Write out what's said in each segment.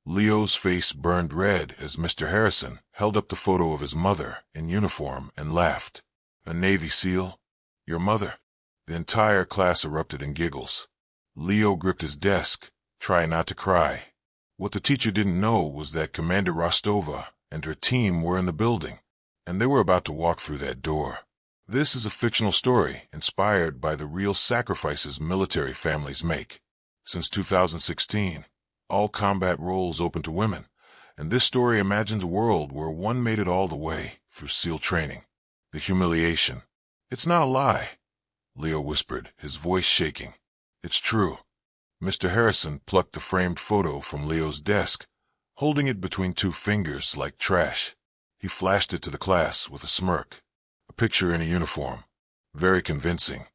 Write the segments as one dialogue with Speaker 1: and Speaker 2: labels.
Speaker 1: Leo's face burned red as Mr. Harrison held up the photo of his mother in uniform and laughed. A Navy SEAL? Your mother? The entire class erupted in giggles. Leo gripped his desk, trying not to cry. What the teacher didn't know was that Commander Rostova and her team were in the building, and they were about to walk through that door. This is a fictional story inspired by the real sacrifices military families make. Since 2016, all combat roles open to women, and this story imagines a world where one made it all the way through SEAL training. The humiliation. It's not a lie, Leo whispered, his voice shaking. It's true. Mr. Harrison plucked the framed photo from Leo's desk, holding it between two fingers like trash. He flashed it to the class with a smirk. A picture in a uniform. Very convincing.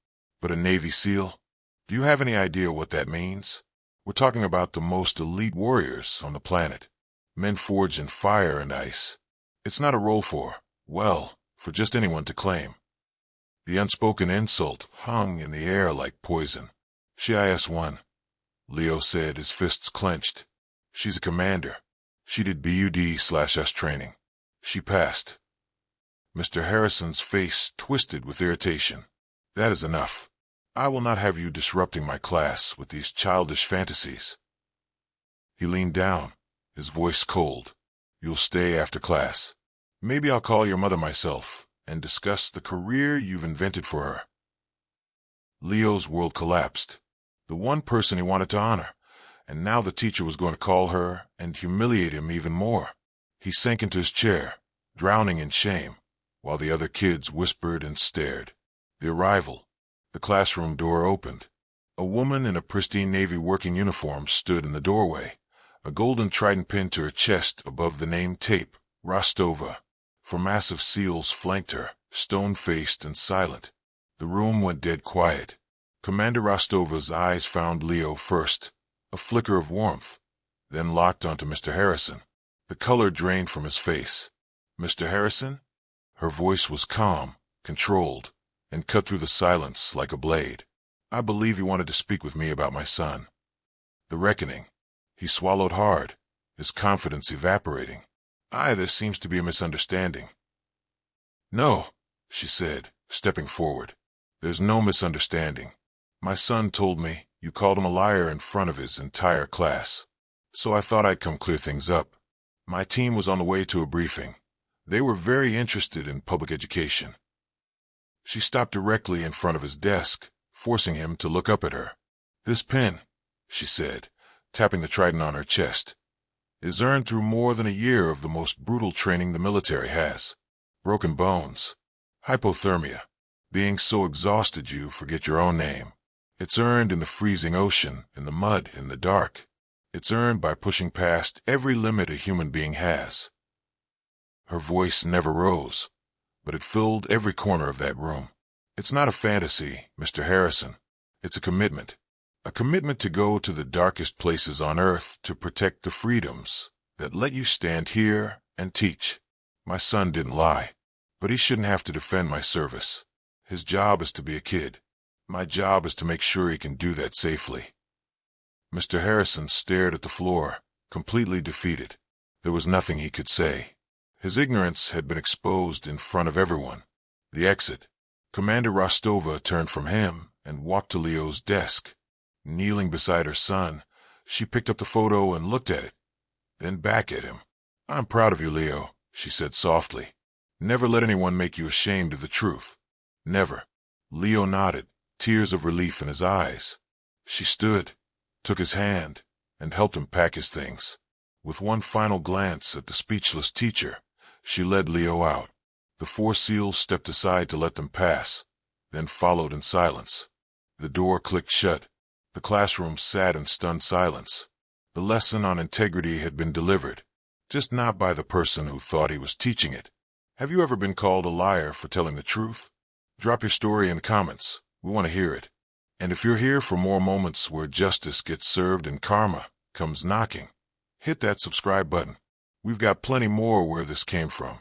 Speaker 1: But a Navy SEAL? Do you have any idea what that means? We're talking about the most elite warriors on the planet. Men forged in fire and ice. It's not a role for just anyone to claim. The unspoken insult hung in the air like poison. She IS-1, Leo said, his fists clenched. She's a commander. She did BUD/S training. She passed. Mr. Harrison's face twisted with irritation. That is enough. I will not have you disrupting my class with these childish fantasies. He leaned down, his voice cold. You'll stay after class. Maybe I'll call your mother myself and discuss the career you've invented for her. Leo's world collapsed. The one person he wanted to honor, and now the teacher was going to call her and humiliate him even more. He sank into his chair, drowning in shame, while the other kids whispered and stared. The arrival. The classroom door opened. A woman in a pristine Navy working uniform stood in the doorway, a golden trident pinned to her chest above the name tape, Rostova. Four massive SEALs flanked her, stone-faced and silent. The room went dead quiet. Commander Rostova's eyes found Leo first, a flicker of warmth, then locked onto Mr. Harrison. The color drained from his face. Mr. Harrison? Her voice was calm, controlled, and cut through the silence like a blade. I believe you wanted to speak with me about my son. The reckoning. He swallowed hard, his confidence evaporating. There seems to be a misunderstanding. No, she said, stepping forward. There's no misunderstanding. My son told me you called him a liar in front of his entire class. So I thought I'd come clear things up. My team was on the way to a briefing. They were very interested in public education. She stopped directly in front of his desk, forcing him to look up at her. This pin, she said, tapping the trident on her chest, is earned through more than a year of the most brutal training the military has. Broken bones. Hypothermia. Being so exhausted you forget your own name. It's earned in the freezing ocean, in the mud, in the dark. It's earned by pushing past every limit a human being has. Her voice never rose, but it filled every corner of that room. It's not a fantasy, Mr. Harrison. It's a commitment. A commitment to go to the darkest places on earth to protect the freedoms that let you stand here and teach. My son didn't lie, but he shouldn't have to defend my service. His job is to be a kid. My job is to make sure he can do that safely. Mr. Harrison stared at the floor, completely defeated. There was nothing he could say. His ignorance had been exposed in front of everyone. The exit. Commander Rostova turned from him and walked to Leo's desk. Kneeling beside her son, she picked up the photo and looked at it, then back at him. I'm proud of you, Leo, she said softly. Never let anyone make you ashamed of the truth. Never. Leo nodded, tears of relief in his eyes. She stood, took his hand, and helped him pack his things. With one final glance at the speechless teacher, she led Leo out. The four SEALs stepped aside to let them pass, then followed in silence. The door clicked shut. The classroom sat in stunned silence. The lesson on integrity had been delivered, just not by the person who thought he was teaching it. Have you ever been called a liar for telling the truth? Drop your story in the comments. We want to hear it. And if you're here for more moments where justice gets served and karma comes knocking, hit that subscribe button. We've got plenty more where this came from.